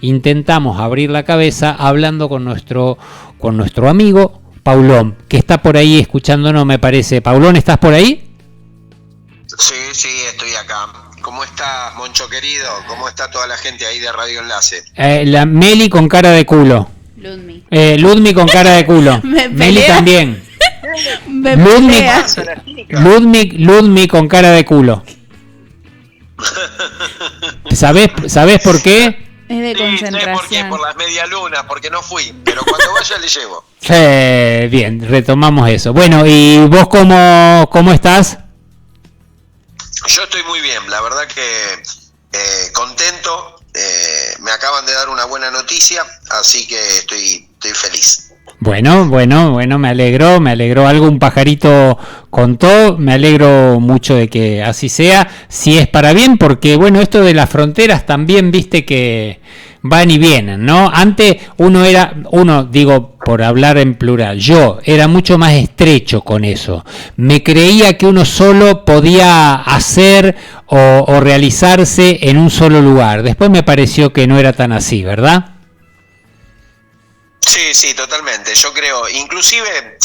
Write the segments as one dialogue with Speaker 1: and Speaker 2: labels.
Speaker 1: intentamos abrir la cabeza hablando con nuestro amigo Paulón, que está por ahí escuchándonos, me parece. Paulón, ¿estás por ahí?
Speaker 2: Sí, estoy acá. ¿Cómo estás, Moncho querido? ¿Cómo está toda la gente ahí de Radio Enlace?
Speaker 1: La Meli con cara de culo. Ludmi con cara de culo. Meli también. Ludmi con cara de culo. ¿Sabés por qué?
Speaker 3: Es de concentración.
Speaker 2: Sé por qué, por las medialunas, porque no fui, pero cuando vaya le llevo.
Speaker 1: Bien, retomamos eso. Bueno, ¿y vos cómo estás?
Speaker 2: Yo estoy muy bien, la verdad que contento. Me acaban de dar una buena noticia, así que estoy feliz.
Speaker 1: Bueno, me alegró, algún pajarito contó, me alegro mucho de que así sea, si es para bien, porque bueno, esto de las fronteras también viste que van y vienen, ¿no? Antes uno, digo, por hablar en plural, yo era mucho más estrecho con eso, me creía que uno solo podía hacer o realizarse en un solo lugar, después me pareció que no era tan así, ¿verdad?
Speaker 2: Sí, totalmente. Yo creo, inclusive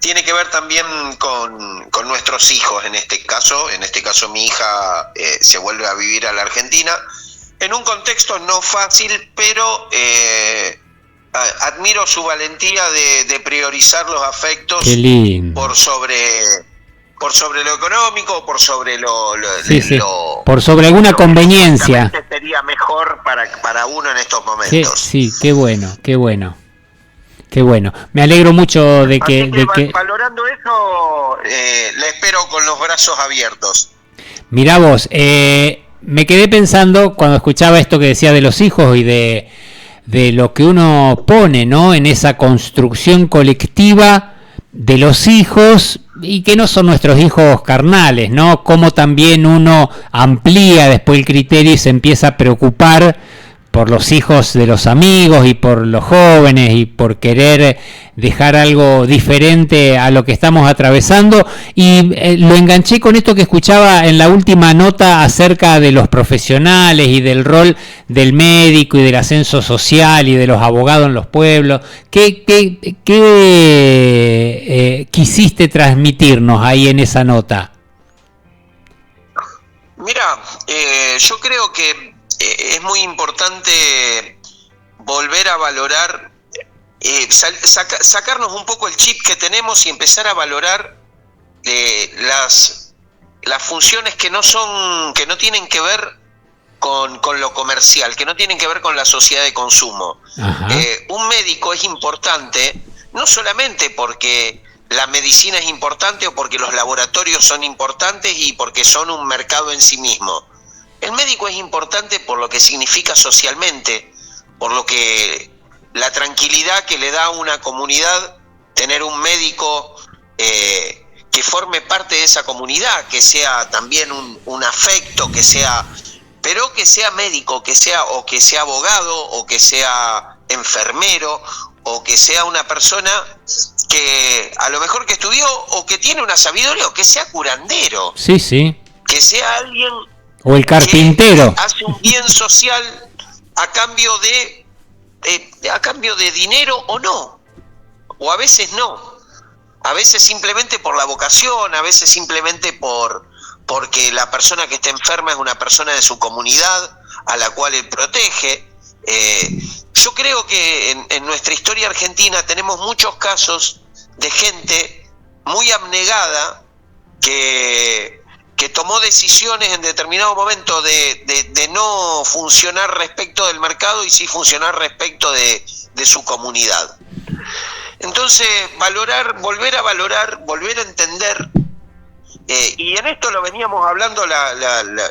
Speaker 2: tiene que ver también con nuestros hijos en este caso. En este caso mi hija se vuelve a vivir a la Argentina en un contexto no fácil, pero admiro su valentía de priorizar los afectos por sobre lo económico, por sobre
Speaker 1: por sobre alguna conveniencia.
Speaker 2: Sería mejor para uno en estos momentos.
Speaker 1: Sí, qué bueno. Qué bueno, me alegro mucho de que...
Speaker 2: Valorando eso, la espero con los brazos abiertos.
Speaker 1: Mirá vos, me quedé pensando cuando escuchaba esto que decía de los hijos y de lo que uno pone, ¿no? En esa construcción colectiva de los hijos y que no son nuestros hijos carnales, ¿no? Cómo también uno amplía después el criterio y se empieza a preocupar por los hijos de los amigos y por los jóvenes y por querer dejar algo diferente a lo que estamos atravesando, y lo enganché con esto que escuchaba en la última nota acerca de los profesionales y del rol del médico y del ascenso social y de los abogados en los pueblos. ¿Qué quisiste transmitirnos ahí en esa nota?
Speaker 2: Mira, yo creo que es muy importante volver a valorar, sacarnos un poco el chip que tenemos y empezar a valorar las funciones que no tienen que ver con lo comercial, que no tienen que ver con la sociedad de consumo. Un médico es importante no solamente porque la medicina es importante o porque los laboratorios son importantes y porque son un mercado en sí mismo. El médico es importante por lo que significa socialmente, por lo que la tranquilidad que le da a una comunidad tener un médico que forme parte de esa comunidad, que sea también un afecto, pero que sea médico, que sea abogado, o que sea enfermero, o que sea una persona que a lo mejor que estudió o que tiene una sabiduría, o que sea curandero.
Speaker 1: Sí.
Speaker 2: Que sea alguien...
Speaker 1: O el carpintero.
Speaker 2: Que hace un bien social a cambio de dinero o no. O a veces no. A veces simplemente por la vocación, a veces simplemente porque la persona que está enferma es una persona de su comunidad a la cual él protege. Yo creo que en nuestra historia argentina tenemos muchos casos de gente muy abnegada que tomó decisiones en determinado momento de no funcionar respecto del mercado y sí funcionar respecto de su comunidad. Entonces, volver a entender, y en esto lo veníamos hablando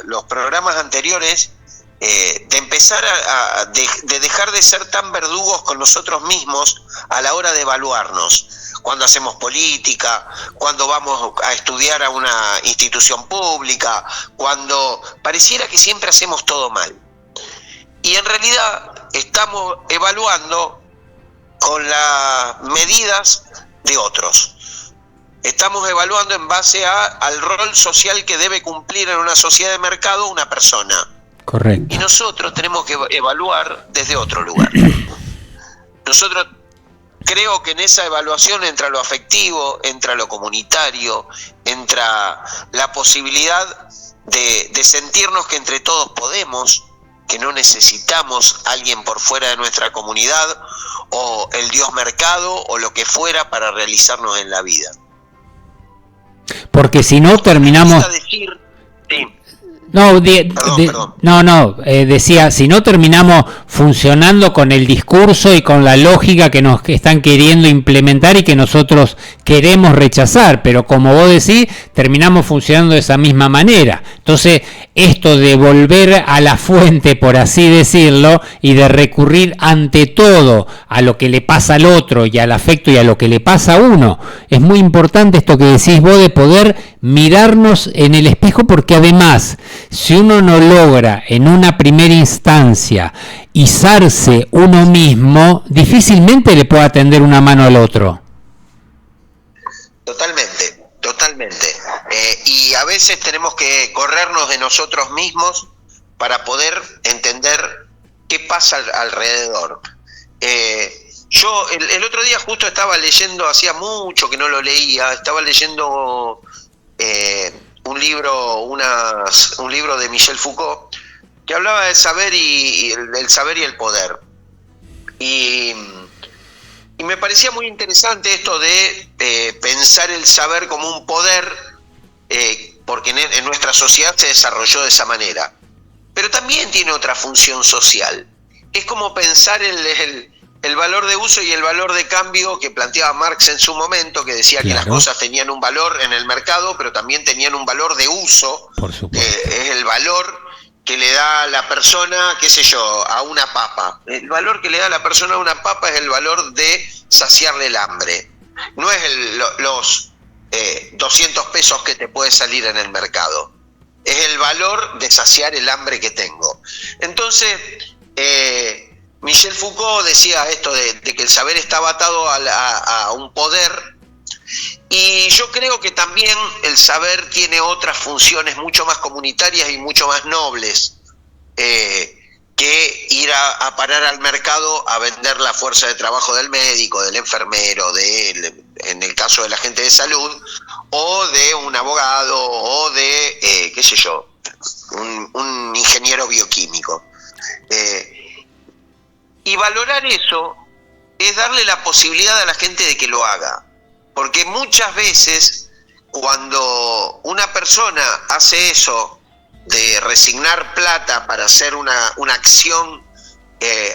Speaker 2: los programas anteriores, de empezar de dejar de ser tan verdugos con nosotros mismos a la hora de evaluarnos. Cuando hacemos política, cuando vamos a estudiar a una institución pública, cuando pareciera que siempre hacemos todo mal. Y en realidad estamos evaluando con las medidas de otros. Estamos evaluando en base al rol social que debe cumplir en una sociedad de mercado una persona.
Speaker 1: Correcto.
Speaker 2: Y nosotros tenemos que evaluar desde otro lugar. Nosotros creo que en esa evaluación entra lo afectivo, entra lo comunitario, entra la posibilidad de sentirnos que entre todos podemos, que no necesitamos a alguien por fuera de nuestra comunidad o el Dios mercado o lo que fuera para realizarnos en la vida.
Speaker 1: Porque si no terminamos...
Speaker 2: Decir, sí.
Speaker 1: No,
Speaker 2: perdón.
Speaker 1: Decía, si no terminamos funcionando con el discurso y con la lógica que nos están queriendo implementar y que nosotros queremos rechazar, pero como vos decís, terminamos funcionando de esa misma manera. Entonces, esto de volver a la fuente, por así decirlo, y de recurrir ante todo a lo que le pasa al otro y al afecto y a lo que le pasa a uno, es muy importante esto que decís vos de poder mirarnos en el espejo, porque además, si uno no logra en una primera instancia izarse uno mismo, difícilmente le pueda tender una mano al otro.
Speaker 2: Totalmente. Y a veces tenemos que corrernos de nosotros mismos para poder entender qué pasa alrededor. Yo el otro día justo estaba leyendo, hacía mucho que no lo leía, estaba leyendo un libro de Michel Foucault que hablaba del saber y el saber y el poder. Y me parecía muy interesante esto de pensar el saber como un poder, porque en nuestra sociedad se desarrolló de esa manera. Pero también tiene otra función social. Es como pensar el valor de uso y el valor de cambio que planteaba Marx en su momento, que decía que las cosas tenían un valor en el mercado, pero también tenían un valor de uso.
Speaker 1: Por supuesto.
Speaker 2: Es el valor que le da la persona, qué sé yo, a una papa. El valor que le da la persona a una papa es el valor de saciarle el hambre. No es los 200 pesos que te puede salir en el mercado. Es el valor de saciar el hambre que tengo. Entonces, Michel Foucault decía esto de que el saber estaba atado a un poder, y yo creo que también el saber tiene otras funciones mucho más comunitarias y mucho más nobles que ir a parar al mercado a vender la fuerza de trabajo del médico, del enfermero, en el caso de la gente de salud, o de un abogado, o de, qué sé yo, un ingeniero bioquímico. Y valorar eso es darle la posibilidad a la gente de que lo haga. Porque muchas veces cuando una persona hace eso de resignar plata para hacer una acción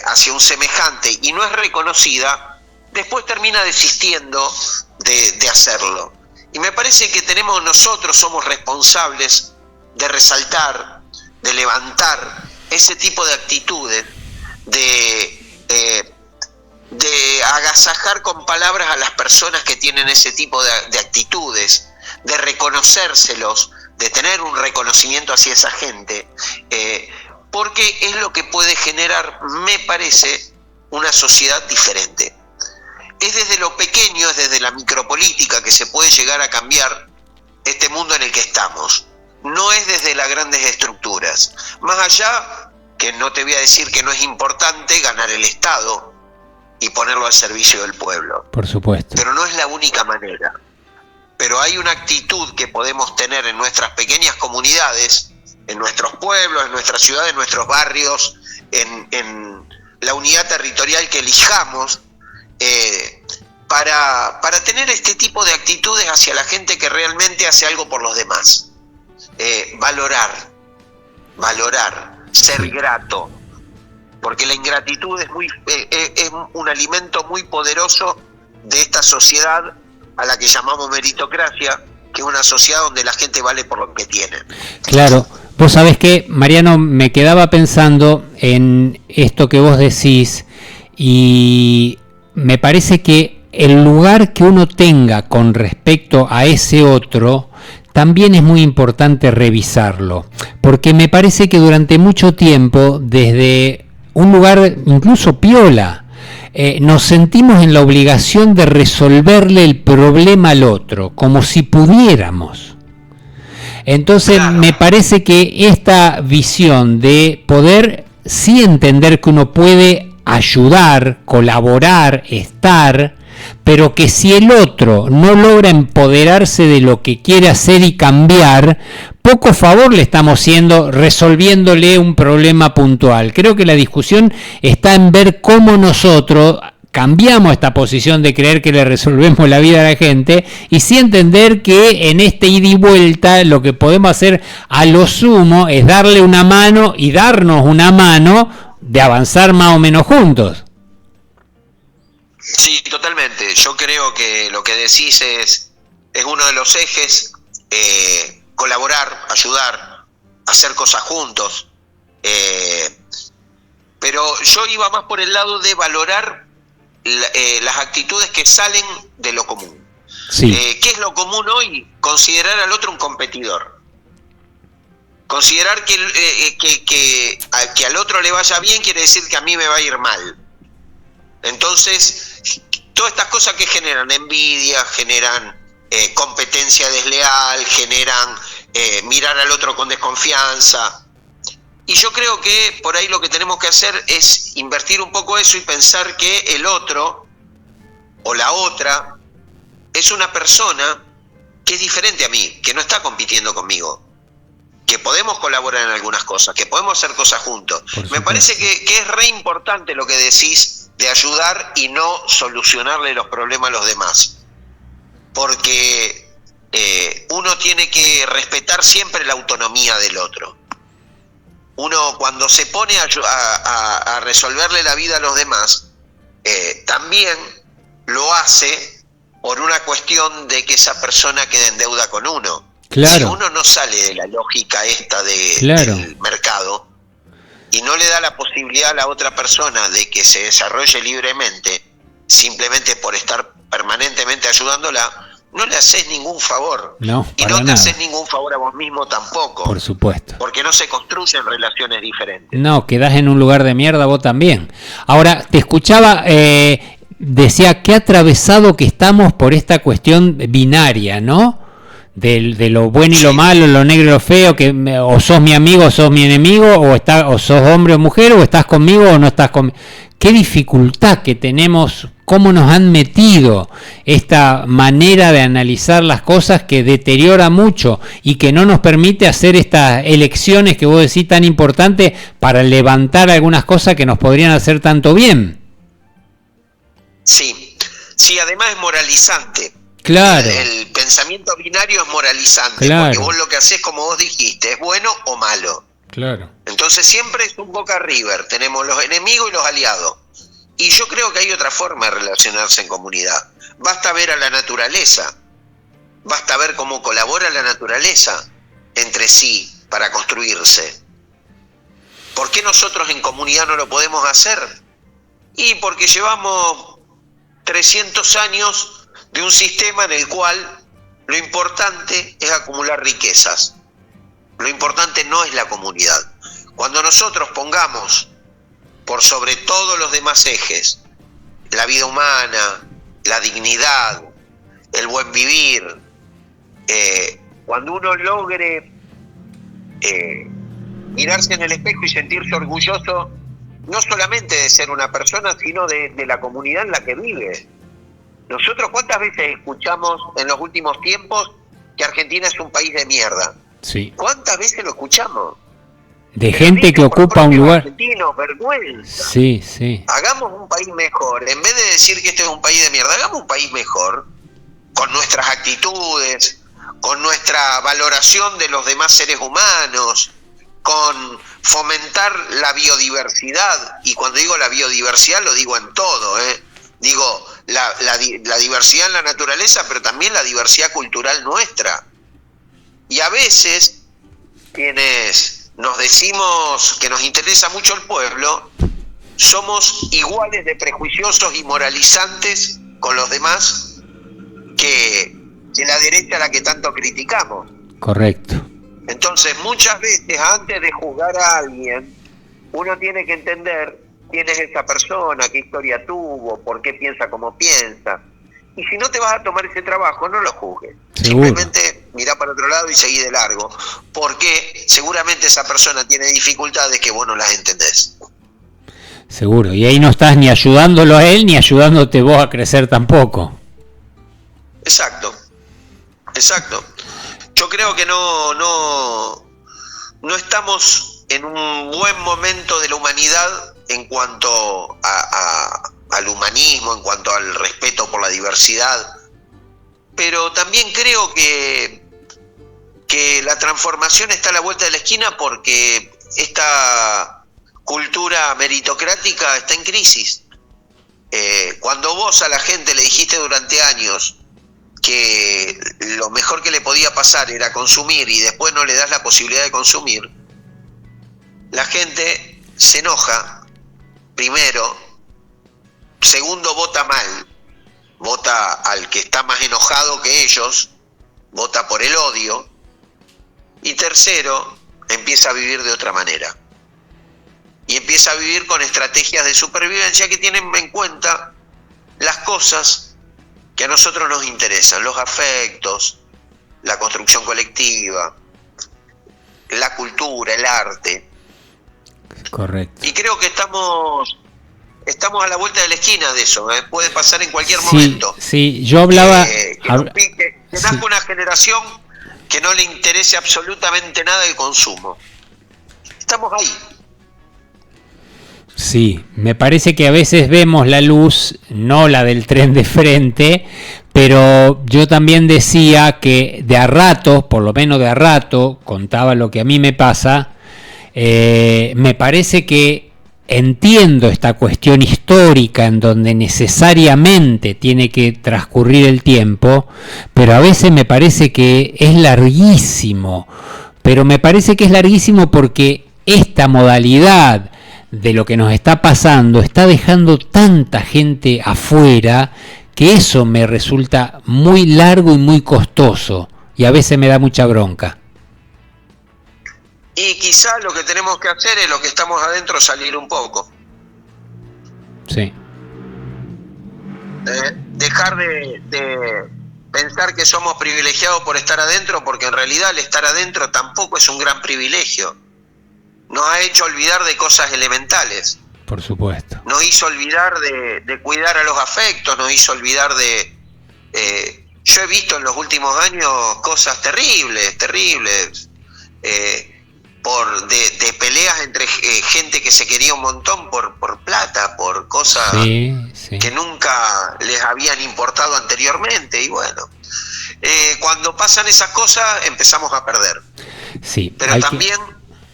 Speaker 2: hacia un semejante y no es reconocida, después termina desistiendo de hacerlo. Y me parece que nosotros somos responsables de resaltar, de levantar ese tipo de actitudes, de agasajar con palabras a las personas que tienen ese tipo de actitudes, de reconocérselos, de tener un reconocimiento hacia esa gente, porque es lo que puede generar, me parece, una sociedad diferente. Es desde lo pequeño, es desde la micropolítica que se puede llegar a cambiar este mundo en el que estamos. No es desde las grandes estructuras. Más allá, que no te voy a decir que no es importante ganar el Estado y ponerlo al servicio del pueblo.
Speaker 1: Por supuesto.
Speaker 2: Pero no es la única manera. Pero hay una actitud que podemos tener en nuestras pequeñas comunidades, en nuestros pueblos, en nuestras ciudades, en nuestros barrios, en la unidad territorial que elijamos, para tener este tipo de actitudes hacia la gente que realmente hace algo por los demás. Valorar, ser grato, porque la ingratitud es un alimento muy poderoso de esta sociedad a la que llamamos meritocracia, que es una sociedad donde la gente vale por lo que tiene.
Speaker 1: Claro, vos sabés que, Mariano, me quedaba pensando en esto que vos decís, y me parece que el lugar que uno tenga con respecto a ese otro también es muy importante revisarlo, porque me parece que durante mucho tiempo, desde un lugar incluso piola, nos sentimos en la obligación de resolverle el problema al otro, como si pudiéramos. Entonces
Speaker 2: Claro.
Speaker 1: me parece que esta visión de poder sí entender que uno puede ayudar, colaborar, estar, pero que si el otro no logra empoderarse de lo que quiere hacer y cambiar, poco favor le estamos haciendo resolviéndole un problema puntual. Creo que la discusión está en ver cómo nosotros cambiamos esta posición de creer que le resolvemos la vida a la gente y sí entender que en este ida y vuelta lo que podemos hacer a lo sumo es darle una mano y darnos una mano de avanzar más o menos juntos.
Speaker 2: Sí, totalmente. Yo creo que lo que decís es uno de los ejes, colaborar, ayudar, hacer cosas juntos. Pero yo iba más por el lado de valorar las actitudes que salen de lo común.
Speaker 1: Sí.
Speaker 2: ¿Qué es lo común hoy? Considerar al otro un competidor. Considerar que al otro le vaya bien quiere decir que a mí me va a ir mal. Entonces, todas estas cosas que generan envidia, generan competencia desleal, generan mirar al otro con desconfianza. Y yo creo que por ahí lo que tenemos que hacer es invertir un poco eso y pensar que el otro o la otra es una persona que es diferente a mí, que no está compitiendo conmigo, que podemos colaborar en algunas cosas, que podemos hacer cosas juntos. Me parece que es re importante lo que decís de ayudar y no solucionarle los problemas a los demás, porque uno tiene que respetar siempre la autonomía del otro. Uno cuando se pone a resolverle la vida a los demás, también lo hace por una cuestión de que esa persona quede en deuda con uno.
Speaker 1: Claro.
Speaker 2: Si uno no sale de la lógica esta del mercado y no le da la posibilidad a la otra persona de que se desarrolle libremente, simplemente por estar permanentemente ayudándola, no le haces ningún favor.
Speaker 1: No,
Speaker 2: y no te haces ningún favor a vos mismo tampoco.
Speaker 1: Por supuesto.
Speaker 2: Porque no se construyen relaciones diferentes.
Speaker 1: No, quedás en un lugar de mierda vos también. Ahora, te escuchaba, decía, qué atravesado que estamos por esta cuestión binaria, ¿no? De lo bueno y lo malo, lo negro y lo feo, que o sos mi amigo o sos mi enemigo, o sos hombre o mujer, o estás conmigo o no estás conmigo. Qué dificultad que tenemos, cómo nos han metido esta manera de analizar las cosas que deteriora mucho y que no nos permite hacer estas elecciones que vos decís tan importantes para levantar algunas cosas que nos podrían hacer tanto bien.
Speaker 2: Sí, además es moralizante.
Speaker 1: Claro.
Speaker 2: El pensamiento binario es moralizante,
Speaker 1: claro.
Speaker 2: Porque vos lo que hacés, como vos dijiste, es bueno o malo.
Speaker 1: Claro.
Speaker 2: Entonces siempre es un Boca River, tenemos los enemigos y los aliados. Y yo creo que hay otra forma de relacionarse en comunidad. Basta ver a la naturaleza, basta ver cómo colabora la naturaleza entre sí para construirse. ¿Por qué nosotros en comunidad no lo podemos hacer? Y porque llevamos 300 años de un sistema en el cual lo importante es acumular riquezas. Lo importante no es la comunidad. Cuando nosotros pongamos por sobre todos los demás ejes la vida humana, la dignidad, el buen vivir, cuando uno logre mirarse en el espejo y sentirse orgulloso no solamente de ser una persona, sino de la comunidad en la que vive. Nosotros, ¿cuántas veces escuchamos en los últimos tiempos que Argentina es un país de mierda?
Speaker 1: Sí.
Speaker 2: ¿Cuántas veces lo escuchamos?
Speaker 1: De gente que ocupa un lugar.
Speaker 2: Argentinos, vergüenza.
Speaker 1: Sí, sí.
Speaker 2: Hagamos un país mejor. En vez de decir que este es un país de mierda, hagamos un país mejor con nuestras actitudes, con nuestra valoración de los demás seres humanos, con fomentar la biodiversidad. Y cuando digo la biodiversidad lo digo en todo, Digo la diversidad en la naturaleza, pero también la diversidad cultural nuestra. Y a veces quienes nos decimos que nos interesa mucho el pueblo, somos iguales de prejuiciosos y moralizantes con los demás que la derecha a la que tanto criticamos.
Speaker 1: Correcto.
Speaker 2: Entonces, muchas veces, antes de juzgar a alguien, uno tiene que entender quién es esa persona, qué historia tuvo, por qué piensa como piensa. Y si no te vas a tomar ese trabajo, no lo juzgues.
Speaker 1: Seguro.
Speaker 2: Simplemente mirá para otro lado y seguí de largo, porque seguramente esa persona tiene dificultades que vos no las entendés.
Speaker 1: Seguro, y ahí no estás ni ayudándolo a él ni ayudándote vos a crecer tampoco.
Speaker 2: Exacto. Yo creo que no estamos en un buen momento de la humanidad en cuanto al humanismo, en cuanto al respeto por la diversidad, pero también creo que la transformación está a la vuelta de la esquina porque esta cultura meritocrática está en crisis. Cuando vos a la gente le dijiste durante años que lo mejor que le podía pasar era consumir y después no le das la posibilidad de consumir, la gente se enoja, primero, segundo vota mal, vota al que está más enojado que ellos, vota por el odio, y tercero, empieza a vivir de otra manera. Y empieza a vivir con estrategias de supervivencia que tienen en cuenta las cosas que a nosotros nos interesan, los afectos, la construcción colectiva, la cultura, el arte.
Speaker 1: Correcto.
Speaker 2: Y creo que estamos a la vuelta de la esquina de eso, puede pasar en cualquier momento.
Speaker 1: Sí, yo hablaba...
Speaker 2: Que nazca una generación que no le interese absolutamente nada el consumo. Estamos ahí.
Speaker 1: Sí, me parece que a veces vemos la luz, no la del tren de frente, pero yo también decía que de a rato, por lo menos de a rato, contaba lo que a mí me pasa, me parece que entiendo esta cuestión histórica en donde necesariamente tiene que transcurrir el tiempo, pero a veces me parece que es larguísimo, pero me parece que es larguísimo porque esta modalidad de lo que nos está pasando está dejando tanta gente afuera que eso me resulta muy largo y muy costoso y a veces me da mucha bronca.
Speaker 2: Y quizá lo que tenemos que hacer es lo que estamos adentro, salir un poco.
Speaker 1: Sí.
Speaker 2: Dejar de pensar que somos privilegiados por estar adentro, porque en realidad el estar adentro tampoco es un gran privilegio. Nos ha hecho olvidar de cosas elementales.
Speaker 1: Por supuesto.
Speaker 2: Nos hizo olvidar de cuidar a los afectos, nos hizo olvidar de... yo he visto en los últimos años cosas terribles, de peleas entre gente que se quería un montón por plata, por cosas que nunca les habían importado anteriormente, y bueno, cuando pasan esas cosas empezamos a perder.
Speaker 1: Sí,
Speaker 2: pero también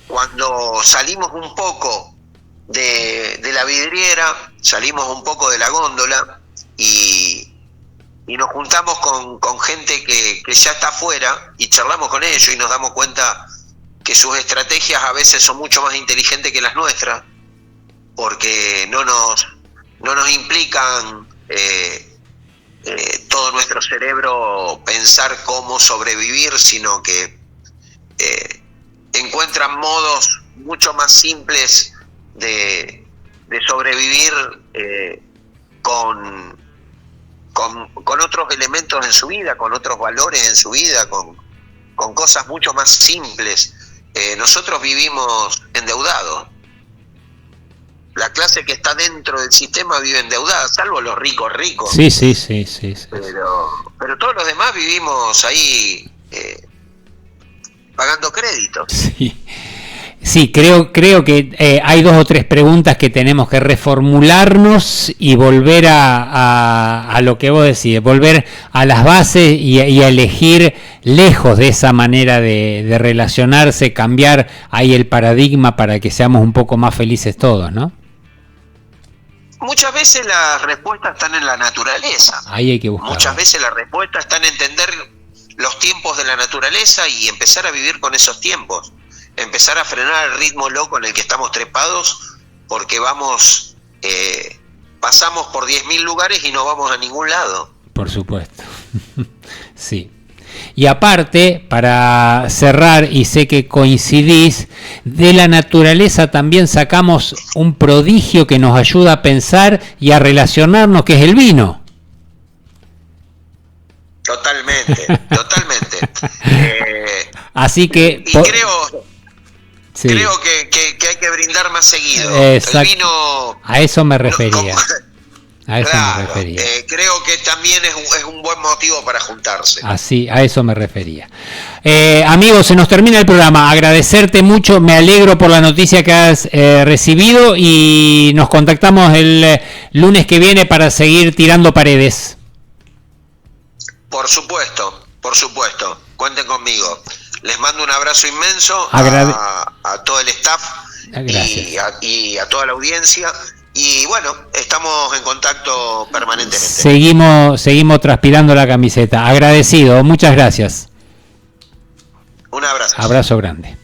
Speaker 2: cuando salimos un poco de la vidriera, salimos un poco de la góndola y nos juntamos con gente que ya está afuera y charlamos con ellos y nos damos cuenta que sus estrategias a veces son mucho más inteligentes que las nuestras, porque no nos implican todo nuestro cerebro pensar cómo sobrevivir, sino que encuentran modos mucho más simples de sobrevivir con otros elementos en su vida, con otros valores en su vida, con cosas mucho más simples. Nosotros vivimos endeudados. La clase que está dentro del sistema vive endeudada, salvo los ricos.
Speaker 1: Sí.
Speaker 2: Pero todos los demás vivimos ahí pagando créditos.
Speaker 1: Sí, creo que hay 2 o 3 preguntas que tenemos que reformularnos y volver a lo que vos decís, volver a las bases y a elegir lejos de esa manera de relacionarse, cambiar ahí el paradigma para que seamos un poco más felices todos, ¿no?
Speaker 2: Muchas veces las respuestas están en la naturaleza.
Speaker 1: Ahí hay que buscar.
Speaker 2: Muchas veces la respuesta está en entender los tiempos de la naturaleza y empezar a vivir con esos tiempos. Empezar a frenar el ritmo loco en el que estamos trepados, porque pasamos por 10.000 lugares y no vamos a ningún lado.
Speaker 1: Por supuesto. Sí. Y aparte, para cerrar, y sé que coincidís, de la naturaleza también sacamos un prodigio que nos ayuda a pensar y a relacionarnos, que es el vino.
Speaker 2: Totalmente.
Speaker 1: Así que...
Speaker 2: Y creo que hay que brindar más seguido.
Speaker 1: Exacto.
Speaker 2: El vino...
Speaker 1: A eso me refería.
Speaker 2: Creo que también es un buen motivo para juntarse.
Speaker 1: Así, a eso me refería. Amigos, se nos termina el programa. Agradecerte mucho, me alegro por la noticia que has recibido y nos contactamos el lunes que viene para seguir tirando paredes.
Speaker 2: Por supuesto. Cuenten conmigo. Les mando un abrazo inmenso a todo el staff y a toda la audiencia. Y bueno, estamos en contacto permanentemente.
Speaker 1: Seguimos transpirando la camiseta. Agradecido, muchas gracias.
Speaker 2: Un abrazo.
Speaker 1: Abrazo grande.